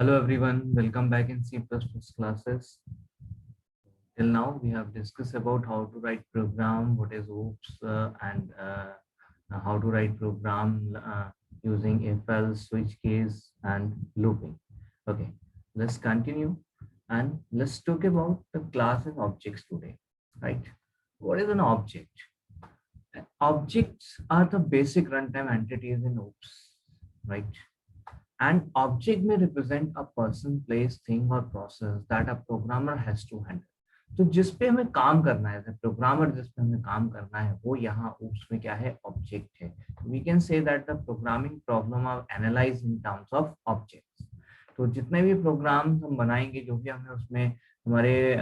Hello everyone, welcome back in C++ classes. Till now we have discussed about how to write program, what is OOPS and how to write program using if else, switch case and looping. Okay, let's continue and let's talk about the class and objects today, right? What is an object? Objects are the basic runtime entities in OOPS, right? An object may represent a person, place, thing or process that a programmer has to handle. तो जिस पे हमें काम करना है programmer जिस पे हमें काम करना है वो यहाँ उसमें क्या है ऑब्जेक्ट है. We can say that the programming problem are analyse in terms of objects. तो जितने भी प्रोग्राम्स हम बनाएंगे जो भी हमें उसमें हमारे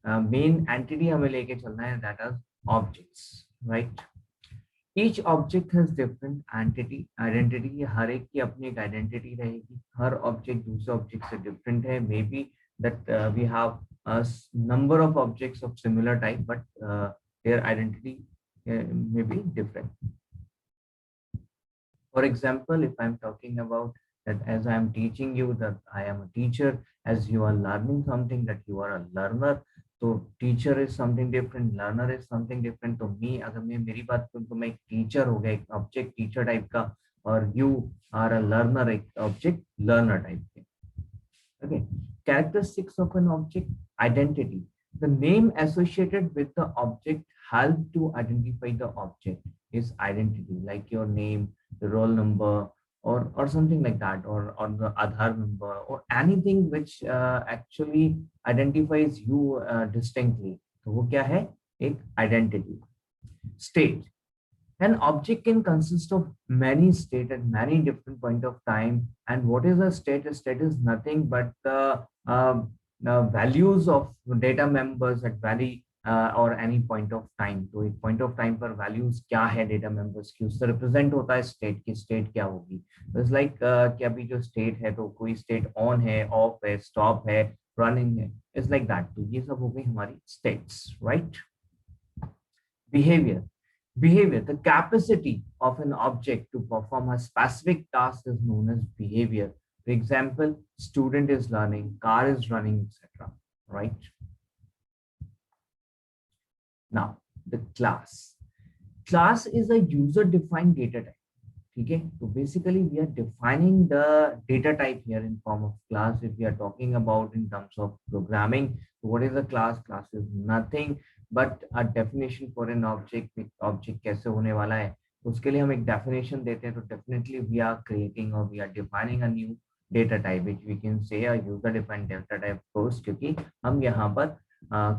मेन एंटिटी हमें लेके चलना है that is objects, right. Each object has different identity. हर एक की अपनी एक आइडेंटिटी रहेगी. हर ऑब्जेक्ट दूसरे ऑब्जेक्ट से डिफरेंट है. May be that we have number of objects of similar type, but their identity may be different. For example, if I'm talking about that as I am teaching you that I am a teacher, as you are learning something that you are a learner. तो teacher is something different, learner is something different. तो मी अगर मैं मेरी बात करूँ तो मैं एक टीचर हो गया, एक ऑब्जेक्ट टीचर टाइप का, और यू आर अ लर्नर, एक ऑब्जेक्ट लर्नर टाइप के. Okay, characteristics of an object: identity. The name associated with the object help to identify the object is identity, like your name, the roll number, or something like that, or the Aadhaar number, or anything which actually identifies you distinctly. तो वो क्या है? एक identity. State. An object can consist of many states at many different point of time. And what is a state? A state is nothing but the values of data members at vary or any point of time. तो एक point of time पर values क्या है data members की, उससे represent होता है state की. state क्या होगी? It's like कि अभी जो state है तो कोई state on है, off है, stop है, running है. It's like that. तो ये सब हो गई हमारी states, right? Behavior. Behavior, the capacity of an object to perform a specific task is known as behavior. For example, student is learning, car is running, etc. Right? Now, the class. Class is a user-defined data type. Okay, so basically we are defining the data type here in form of class. If we are talking about in terms of programming, so what is a class? Class is nothing but a definition for an object. Object कैसे होने वाला है उसके लिए हम एक definition देते हैं. तो definitely we are creating or we are defining a new data type which we can say a user defined data type first, क्योंकि हम यहाँ पर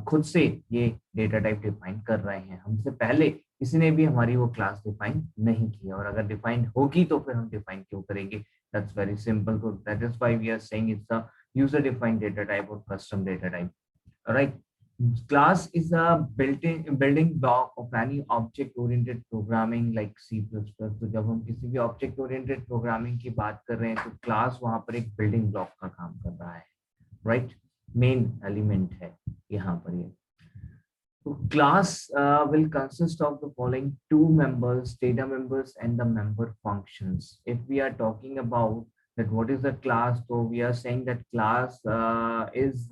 खुद से ये डेटा टाइप डिफाइन कर रहे हैं. हमसे पहले किसी ने भी हमारी वो क्लास डिफाइन नहीं की, और अगर डिफाइन होगी तो फिर हम डिफाइन क्यों करेंगे? That's very simple. तो that is why we are saying it's a user defined data type और custom data type, right. Class is a building block of any object oriented programming like C++. तो जब हम किसी भी object oriented programming की बात कर रहे हैं तो क्लास वहां पर एक बिल्डिंग ब्लॉक का काम कर रहा है, राइट. मेन एलिमेंट है यहाँ पर ये. So class will consist of the following: two members, data members, and the member functions. If we are talking about that, what is the class? So we are saying that class is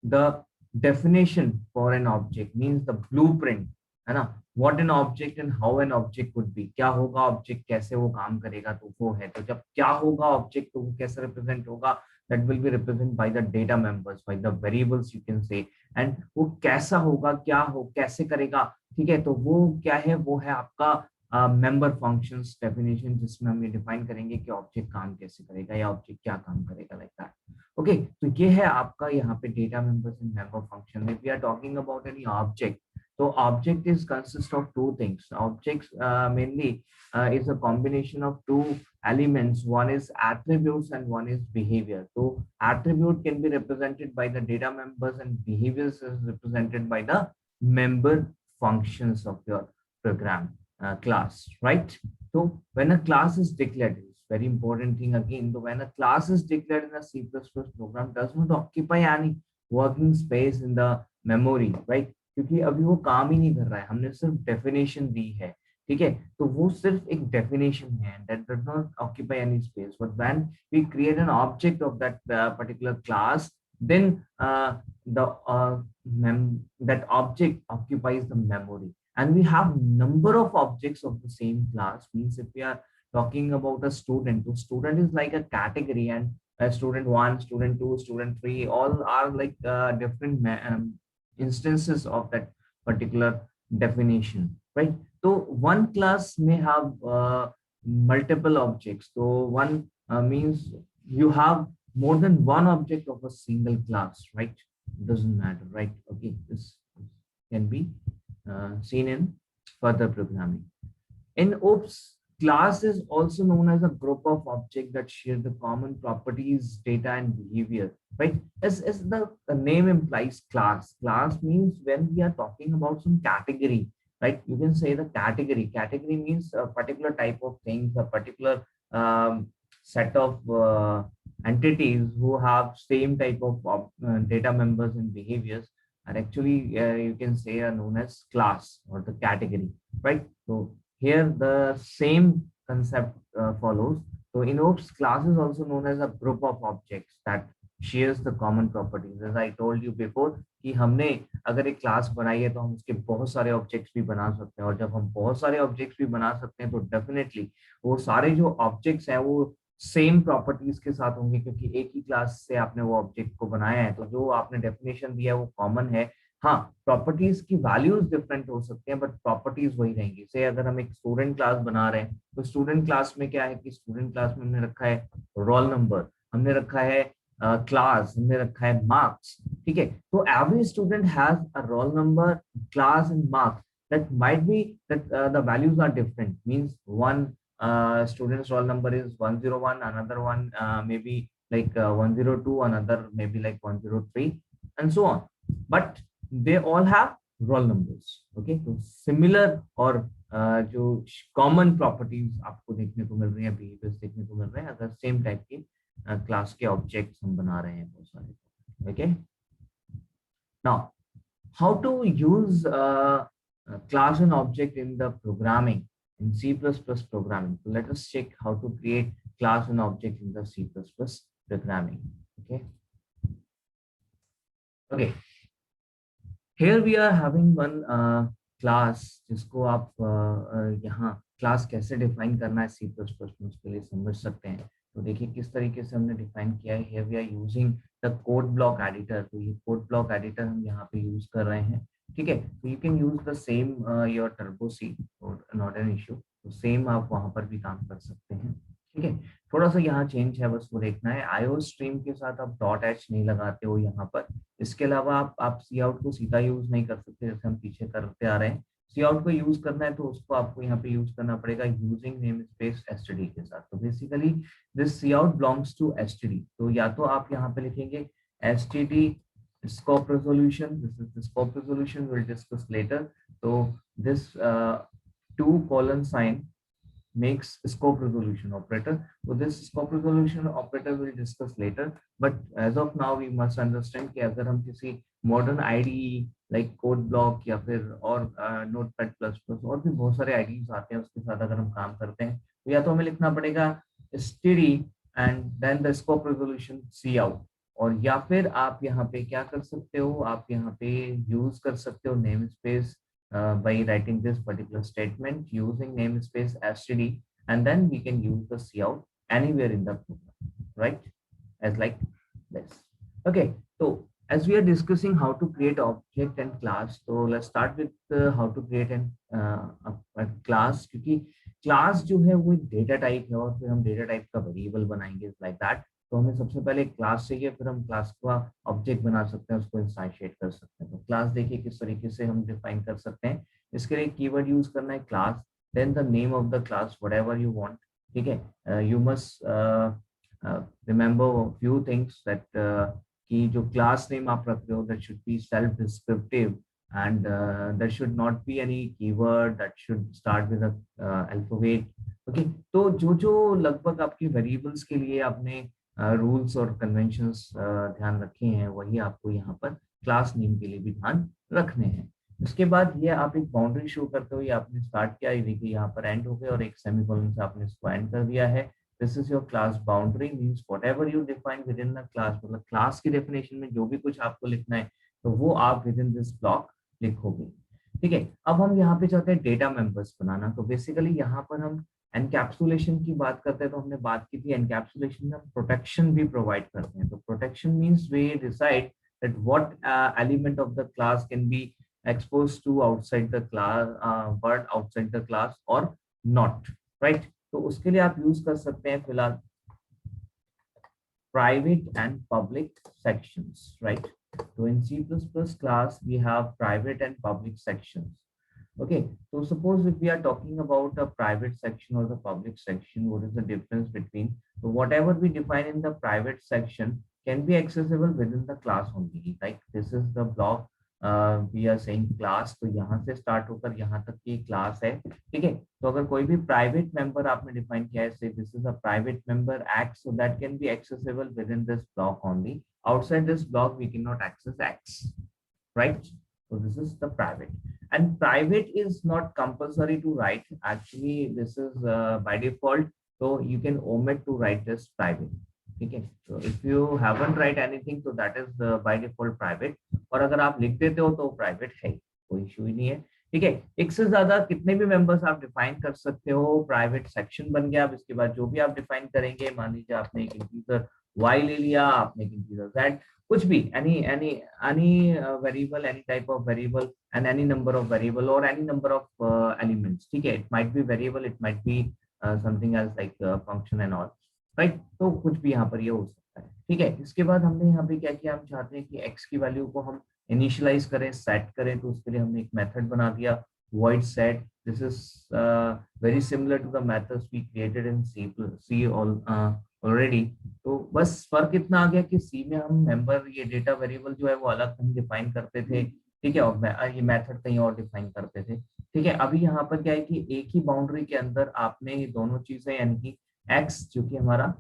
the definition for an object, means the blueprint, है ना? What an object and how an object would be. क्या होगा object, कैसे वो काम करेगा, तो वो है. तो जब क्या होगा ऑब्जेक्ट तो वो कैसे रिप्रेजेंट होगा? That will be represented by the data members, by the variables you can say. And वो कैसा होगा, क्या हो, कैसे करेगा, ठीक है. तो वो क्या है? वो है आपका मेंबर फंक्शंस डेफिनेशन, जिसमें हम ये डिफाइन करेंगे कि ऑब्जेक्ट काम कैसे करेगा या ऑब्जेक्ट क्या काम करेगा, लाइक दैट. ओके, तो ये है आपका यहाँ पे data members and member function. If we are talking about any object, so object is consist of two things. Objects mainly is a combination of two elements. One is attributes and one is behavior. So attribute can be represented by the data members and behaviors is represented by the member functions of your program class, right? So when a class is declared, it's very important thing again. So when a class is declared in a C++ program, does not occupy any working space in the memory, right? क्योंकि अभी वो काम ही नहीं कर रहा है, हमने सिर्फ डेफिनेशन दी है. ठीक है, तो वो सिर्फ एक डेफिनेशन है, that does not occupy any space, but when we create an object of that particular class, then the that object occupies the memory, and we have number of objects of the same class. Means if we are talking about a student, so student is like a category, and student 1, student 2, student 3, all are like different instances of that particular definition, right? So one class may have multiple objects. So one means you have more than one object of a single class, right? Doesn't matter, right? Okay, this can be seen in further programming. In OOPS, class is also known as a group of objects that share the common properties, data, and behavior, right? As the name implies, class. Class means when we are talking about some category, right? You can say the category. Category means a particular type of things, a particular set of entities who have same type of data members and behaviors are actually, you can say, are known as class or the category, right? So here the same concept follows. So in OOPS, class is also known as a group of objects that shares the common properties. As I told you before कि हमने अगर एक class बनाई है तो हम उसके बहुत सारे ऑब्जेक्ट्स भी बना सकते हैं, और जब हम बहुत सारे ऑब्जेक्ट्स भी बना सकते हैं तो डेफिनेटली वो सारे जो ऑब्जेक्ट्स हैं वो सेम प्रॉपर्टीज के साथ होंगे, क्योंकि एक ही क्लास से आपने वो ऑब्जेक्ट को बनाया है, तो जो आपने डेफिनेशन दिया है वो कॉमन है। हाँ, प्रॉपर्टीज की वैल्यूज डिफरेंट हो सकते हैं, बट प्रॉपर्टीज वही रहेंगी। से अगर हम एक स्टूडेंट क्लास बना रहे हैं तो स्टूडेंट क्लास में क्या है कि स्टूडेंट क्लास में हमने रखा है रोल नंबर, हमने रखा है क्लास, हमने रखा है मार्क्स, ठीक है। तो every student has a roll number, class and marks, that might be that the values are different. Means one student's roll number is 101, another one maybe like 102, another maybe like 103, and so on, but they all have roll numbers, okay? So similar और जो common properties आपको देखने को मिल रही है, behaviors देखने को मिल रहे हैं अगर same type की class के objects हम बना रहे हैं बहुत सारे, okay? Now, how to use class and object in the programming in C++ programming. So let us check how to create class and object in the C++ programming. Okay. Okay. Here we are having one class जिसको आप यहाँ class कैसे define करना है C++ में उसके लिए समझ सकते हैं। तो देखिए किस तरीके से हमने डिफाइन किया है। Here we are using the code block editor. तो ये code block editor हम यहाँ पे यूज कर रहे हैं, ठीक है। तो you can use the same your turbo C, not an issue. तो सेम आप वहाँ पर भी काम कर सकते हैं, ठीक है। थोड़ा सा यहाँ चेंज है, बस वो देखना है। IO स्ट्रीम के साथ आप डॉट एच नहीं लगाते हो यहाँ पर। इसके अलावा आप सी आउट को सीधा यूज नहीं कर सकते जैसे हम पीछे करते आ रहे हैं। सी आउट को यूज करना है तो उसको आपको यहाँ पे यूज करना पड़ेगा यूजिंग नेम स्पेस एसटीडी के साथ। तो basically this cout belongs to STD. तो या तो आप यहाँ पे लिखेंगे STD scope resolution, this is the scope resolution, we'll discuss later. So this 2:sign makes scope resolution operator. So this scope resolution operator we'll discuss later, but as of now we must understand कि अगर हम किसी modern IDE like code block या फिर और notepad++ और भी बहुत सारे IDEs आते हैं उसके साथ अगर हम काम करते हैं तो या तो हमें लिखना पड़ेगा std and then the scope resolution cout, और या फिर आप यहाँ पे क्या कर सकते हो, आप यहाँ पे यूज कर सकते हो name space by writing this particular statement using namespace std, and then we can use the cout anywhere in the program, right? As like this. Okay, so as we are discussing how to create object and class, so let's start with how to create a class, क्योंकि class जो है वो data type है और फिर हम data type का variable बनाएंगे like that। तो हमें सबसे पहले क्लास चाहिए, फिर हम क्लास का ऑब्जेक्ट बना सकते हैं, उसको इंस्टांशिएट कर सकते हैं। तो क्लास देखिए किस तरीके से हम डिफाइन कर सकते हैं। इसके लिए कीवर्ड यूज करना है class, then the name of the class whatever you want, ठीक है। You must remember few things that कि जो क्लास नेम आप रख रहे हो that should be self descriptive and there should not be any keyword that should start with a alphabet, okay। तो जो लगभग आपकी वेरिएबल्स के लिए आपने रूल्स और कन्वेंशंस ध्यान रखे हैं वही आपको यहाँ पर क्लास नेम के लिए भी ध्यान रखने हैं। उसके बाद ये आप एक बाउंड्री शो करते हो, ये आपने स्टार्ट किया, ये देखिए यहाँ पर एंड हो गया और एक सेमीकोलन से आपने इसको एंड कर दिया है। This is your class boundary, means whatever you define with in the class, मतलब क्लास की डेफिनेशन में जो भी कुछ आपको लिखना है तो वो आप विद इन दिस ब्लॉक लिखोगे। ठीक है, अब हम यहाँ पे चाहते हैं डेटा मेंबर्स बनाना, तो बेसिकली यहाँ पर हम एनकैप्सुलेशन की बात करते हैं, तो हमने बात की थी एनकैप्सुलेशन में हम प्रोटेक्शन भी प्रोवाइड करते हैं। तो protection means we decide that what element of the class can be exposed to outside the class, but outside the class or not, right? तो उसके लिए आप यूज कर सकते हैं फिलहाल private and public sections, right? So in C++ class we have private and public sections. Okay, so suppose if we are talking about a private section or the public section, what is the difference between? So whatever we define in the private section can be accessible within the class only. Like this is the block, we are saying class, तो यहाँ से start होकर यहाँ तक की class है, ठीक है। तो अगर कोई भी private member आपने define किया है, say this is a private member X, so that can be accessible within this block only. Outside this block we cannot access X, right? So this is the private, and private is not compulsory to write. Actually, this is by default, so you can omit to write this private. Okay, so if you haven't write anything, so that is the by default private. और अगर आप लिख देते हो तो private है, कोई issue ही नहीं है। ठीक है, एक से ज्यादा कितने भी मेंबर्स आप डिफाइन कर सकते हो, प्राइवेट सेक्शन बन गया। अब इसके बाद जो भी आप डिफाइन करेंगे, मान लीजिए आपने एक इंटीजर y ले लिया, आपने एक इंटीजर z, कुछ भी, any variable, any type of variable and any number of variable or any number of elements, ठीक है। it might be variable, it might be something else like function and all, right? तो कुछ भी यहाँ पर ये हो सकता है। ठीक है, इसके बाद हमने यहाँ पे क्या किया, हम चाहते हैं कि x की वैल्यू को हम इनिशियलाइज करें, सेट करें, तो उसके लिए हमने एक मेथड बना दिया void set. This is very similar to the methods we created in C already. तो बस फर्क इतना आ गया कि सी में हम मेंबर, ये डेटा वेरिएबल जो है वो अलग कहीं डिफाइन करते थे, ठीक है, और ये मेथड कहीं और डिफाइन करते थे। ठीक है, अभी यहाँ पर क्या है कि एक ही बाउंड्री के अंदर आपने ये दोनों चीजें, यानी कि एक्स जो कि हमारा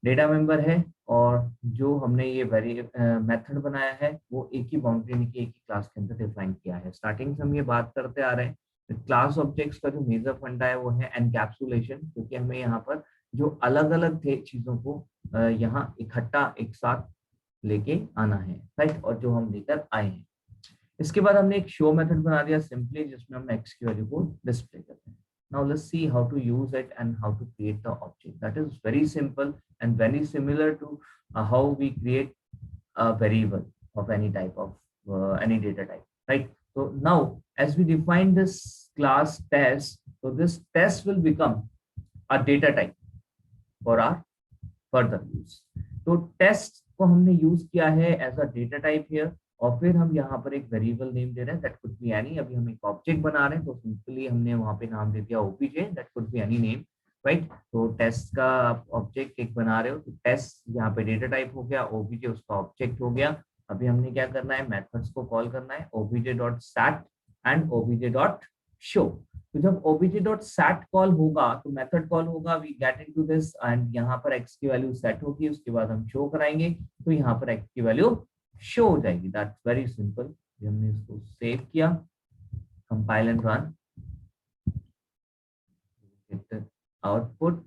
डेटा मेंबर है और जो हमने ये मेथड बनाया है वो एक ही बाउंड्री यानी कि एक ही क्लास के अंदर डिफाइन किया है। स्टार्टिंग से हम ये बात करते आ रहे हैं, क्लास ऑब्जेक्ट्स का जो मेजर फंडा है वो है एनकैप्सुलेशन, क्योंकि हमें यहाँ पर जो अलग अलग थे चीजों को यहाँ इकट्ठा एक साथ लेके आना है, राइट, और जो हम लेकर आए हैं। इसके बाद हमने एक शो मेथड बना दिया सिंपली, जिसमें हम एक्स की वैल्यू को डिस्प्ले करते हैं। Now let's see how to use it and how to create the object. That is very simple and very similar to how we create a variable of any type of any data type, right? So now as we define this class test, so this test will become a data type for our further use. तो test को हमने use किया है as a data type here, और फिर हम यहाँ पर एक वेरिएबल नेम दे रहे हैं, दैट कुड बी एनी। अभी हम एक ऑब्जेक्ट बना रहे हैं तो सिंपली हमने वहां पे नाम दे दिया OPJ, that could be any name, right. तो टेस्ट का आप ऑब्जेक्ट एक बना रहे हो, तो टेस्ट यहाँ पे डेटा टाइप हो गया, ओबीजे उसका ऑब्जेक्ट हो गया। अभी हमने क्या करना है, मेथड्स को कॉल करना है, obj.set एंड obj.show। तो जब obj.set कॉल होगा तो मेथड कॉल होगा, we get into this, and यहाँ पर x की वैल्यू सेट होगी, उसके बाद हम शो कराएंगे, तो यहाँ पर x की वैल्यू शो हो जाएगी। That's very simple. हमने इसको सेव किया, कंपाइल एंड रन, आउटपुट,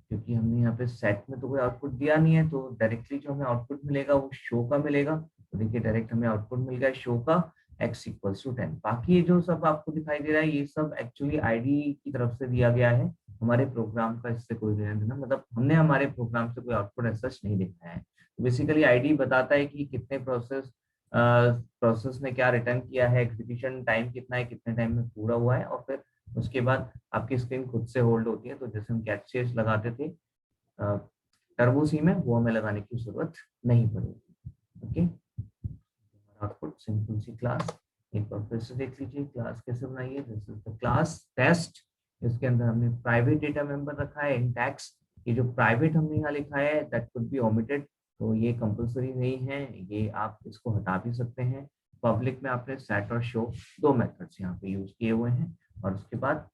क्योंकि हमने यहाँ पे सेट में तो कोई आउटपुट दिया नहीं है, तो डायरेक्टली जो हमें आउटपुट मिलेगा वो शो का मिलेगा। तो देखिए डायरेक्ट हमें आउटपुट मिल गया शो का, x इक्वल्स टू 10। बाकी ये जो सब आपको दिखाई दे रहा है ये सब एक्चुअली आईडी की तरफ से दिया गया है, हमारे प्रोग्राम का इससे कोई लेना देना, मतलब हमने हमारे प्रोग्राम से कोई आउटपुट ऐसा नहीं दिखाया है। तो बेसिकली आईडी बताता है कि कितने प्रोसेस ने क्या रिटर्न किया है, एग्जीक्यूशन टाइम कितना है, कितने टाइम में पूरा हुआ है, और फिर उसके बाद आपकी स्क्रीन खुद से होल्ड होती है। तो जैसे हम कैचेस लगाते थे टर्बो सी में, वो हमें लगाने की जरूरत नहीं पड़ेगी। ओके, आउटपुट सिंपल सी क्लास, एक बार फिर से देख लीजिए क्लास कैसे बनाई है। This is the class test, इसके अंदर हमने प्राइवेट डेटा मेंबर रखा है इन टैक्स। ये जो प्राइवेट हमने यहाँ लिखा है दैट कुड बी ओमिटेड, तो ये कंपलसरी नहीं है, ये आप इसको हटा भी सकते हैं। पब्लिक में आपने सेट और शो दो मेथड्स यहाँ पे यूज किए हुए हैं, और उसके बाद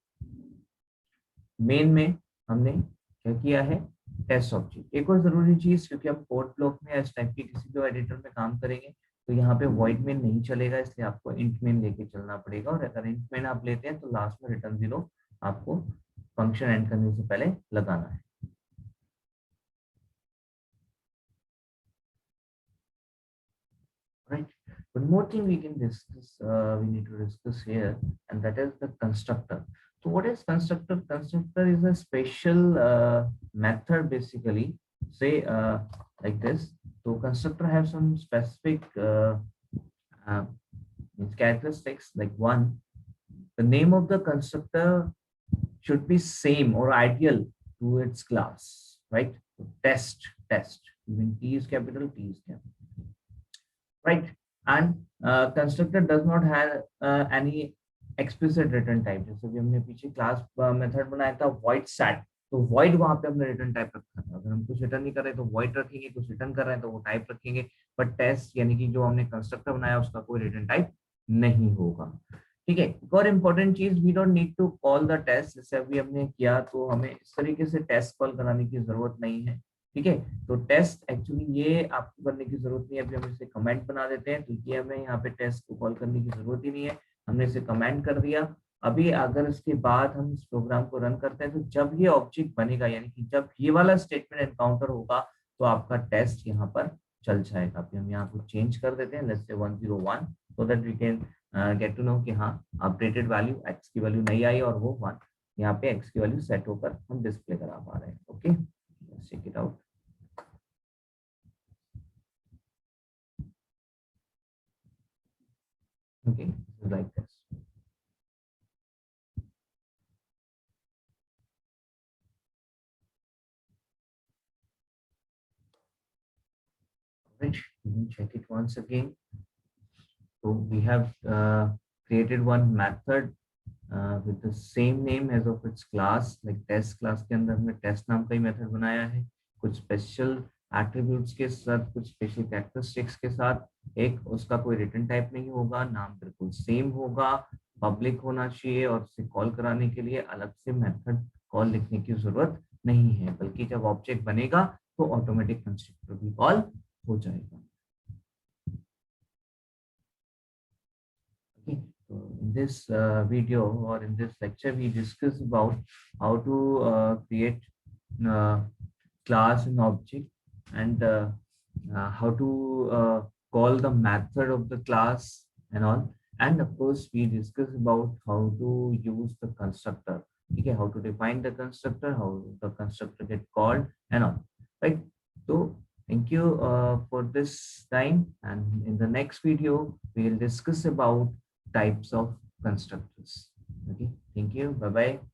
मेन में हमने क्या किया है, टेस्ट ऑब्जेक्ट। एक और जरूरी चीज, क्योंकि हम कोड ब्लॉक में इस टाइप की किसी भी एडिटर में काम करेंगे, तो यहाँ पे void main नहीं चलेगा, इसलिए आपको int main लेके चलना पड़ेगा। और अगर int main आप लेते हैं तो लास्ट में रिटर्न 0 आपको फंक्शन एंड करने से पहले लगाना है। Right. One more thing we can discuss, we need to discuss here, and that is the constructor. So what is constructor? Constructor is a special method, basically. Say like this. So constructor have some specific uh, characteristics. Like one, the name of the constructor should be same or ideal to its class, right? So test. Even T is capital, T is capital, right? And constructor does not have any explicit return type. जैसे भी हमने पीछे class method बनाया था void set, तो void वहां पे हमने रिटर्न टाइप रखा था। अगर हम कुछ रिटर्न नहीं कर रहे तो void रखेंगे, कुछ रिटर्न कर रहे हैं तो वो टाइप रखेंगे। बट टेस्ट यानी कि जो हमने कंस्ट्रक्टर बनाया उसका कोई रिटर्न टाइप नहीं होगा। ठीक है। एक और इम्पोर्टेंट चीज, we don't need to call the test. जैसे अभी हमने किया तो हमें इस तरीके से टेस्ट कॉल कराने की जरूरत नहीं है। ठीक है। तो टेस्ट एक्चुअली ये आपको करने की जरूरत नहीं है। अभी हम इसे कमेंट बना देते हैं, तो ये हमें यहाँ पे टेस्ट को कॉल करने की जरूरत ही नहीं है। हमने इसे कमेंट कर दिया। अभी अगर इसके बाद हम इस प्रोग्राम को रन करते हैं तो जब ये ऑब्जेक्ट बनेगा, यानी कि जब ये वाला स्टेटमेंट एनकाउंटर होगा तो आपका टेस्ट यहाँ पर चल जाएगा। अभी हम यहाँ को चेंज कर देते हैं, let's say 101, so that we can get to know कि हाँ अपडेटेड वैल्यू एक्स की वैल्यू नहीं आई और वो 1 यहाँ पे एक्स की वैल्यू सेट होकर हम डिस्प्ले करा पा रहे हैं। Okay, check it out. Okay, like this. Right, let me check it once again. So we have created one method with the same name as of its class, like test class के अंदर हमने test नाम का ही method बनाया है, कुछ special attributes के साथ, कुछ special characteristics के साथ। एक उसका कोई रिटर्न टाइप नहीं होगा, नाम बिल्कुल सेम होगा, पब्लिक होना चाहिए, और उसे कॉल कराने के लिए अलग से मेथड कॉल लिखने की जरूरत नहीं है, बल्कि जब ऑब्जेक्ट बनेगा तो ऑटोमेटिक कंस्ट्रक्टर भी कॉल हो जाएगा। Okay. So in this video or in this lecture, we discuss about how to create uh, class and object, and how to call the method of the class and all. And of course, we discuss about how to use the constructor. Okay, how to define the constructor, how the constructor get called and all. Right. So thank you for this time. And in the next video, we'll discuss about types of constructors. Okay, thank you. Bye bye.